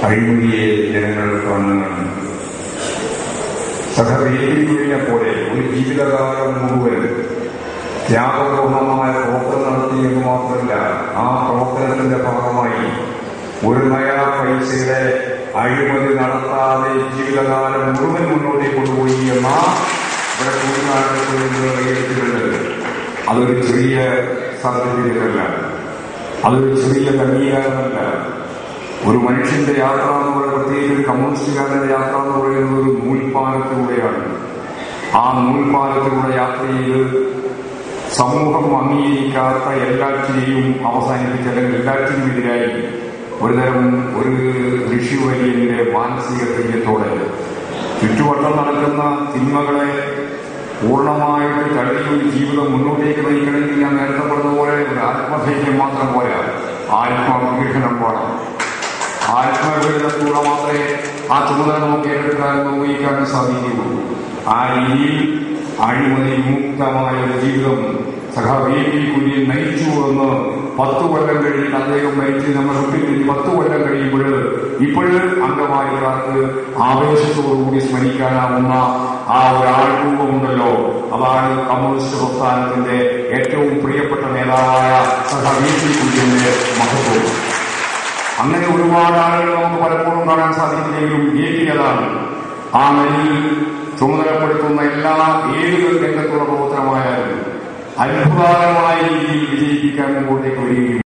അഴിമതിയെ ജനങ്ങൾ കാണുകയാണ്. സഹവേദിയെ പോലെ ഒരു ജീവിതകാലം മുഴുവൻ ത്യാഗപൂർണമായ പ്രവർത്തനം നടത്തിയെന്ന് മാത്രമല്ല, ആ പ്രവർത്തനത്തിന്റെ ഭാഗമായി ഒരു നയാ പൈസയുടെ അഴിമതി നടത്താതെ ജീവിതകാലം മുഴുവൻ മുന്നോട്ട് കൊണ്ടുപോയി എന്ന ഇവിടെ കൂടിക്കാഴ്ചകളുണ്ട്. അതൊരു ചെറിയ സർട്ടിഫിക്കറ്റല്ല, അതൊരു ചെറിയ അംഗീകാരമല്ല. ഒരു മനുഷ്യന്റെ യാത്ര എന്ന് പറയുന്നത്, പ്രത്യേകിച്ച് ഒരു കമ്മ്യൂണിസ്റ്റുകാരന്റെ യാത്ര എന്ന് പറയുന്നത് ഒരു നൂൽപ്പാലത്തിലൂടെയാണ്. ആ നൂൽപ്പാലത്തിലൂടെ യാത്ര ചെയ്ത് സമൂഹം അംഗീകരിക്കാത്ത എല്ലാറ്റിനെയും അവസാനിപ്പിച്ച്, അല്ലെങ്കിൽ എല്ലാറ്റിനും എതിരായി ഒരുതരം ഒരു ഋഷിവര്യന്റെ മാനസിക ധൈര്യത്തോടെ ചുറ്റുവട്ടം നടക്കുന്ന തിന്മകളെ പൂർണ്ണമായിട്ട് തള്ളി ഒരു ജീവിതം മുന്നോട്ടേക്ക് നയിക്കണമെങ്കിൽ ഞാൻ നേരത്തെ പറഞ്ഞതുപോലെ ഒരു ആത്മധൈര്യം മാത്രം പോരാ, ആത്മവിഗ്രഹണം വേണം. ആത്മവിഗ്രഹത്തിലൂടെ മാത്രമേ ആ ചുമതല നമുക്ക് ഏറ്റെടുക്കാനും നിർവഹിക്കാനും സാധിക്കുകയുള്ളൂ. ആ രീതിയിൽ അഴിമതി മുക്തമായ ഒരു ജീവിതം സഖാവേദി കുര്യൻ നയിച്ചു എന്ന് 10 കൊല്ലം കഴിഞ്ഞ് അദ്ദേഹം മരിച്ച് നമ്മൾ വിട്ടിട്ട് 10 കൊല്ലം കഴിയുമ്പോൾ ഇപ്പോഴും അംഗമായക്കാർക്ക് ആവേശത്തോടുകൂടി സ്മരിക്കാനാവുന്ന ആ ഒരാൾരൂപമുണ്ടല്ലോ, അതാണ് കമ്മ്യൂണിസ്റ്റ് പ്രസ്ഥാനത്തിന്റെ ഏറ്റവും പ്രിയപ്പെട്ട നേതാവായ സഖാവേദി കുര്യന്റെ മഹത്വം. അങ്ങനെ ഒരുപാട് ആളുകൾ നമുക്ക് പലപ്പോഴും കാണാൻ സാധിക്കില്ലെങ്കിലും ഏകിയതാണ് ആ നിലയിൽ ചുമതലപ്പെടുത്തുന്ന എല്ലാ ഏത് രംഗത്തുള്ള പ്രവർത്തനമായാലും അത്ഭുതകരമായ രീതിയിൽ വിജയിപ്പിക്കാൻ മുമ്പോട്ടേക്ക് വരികയും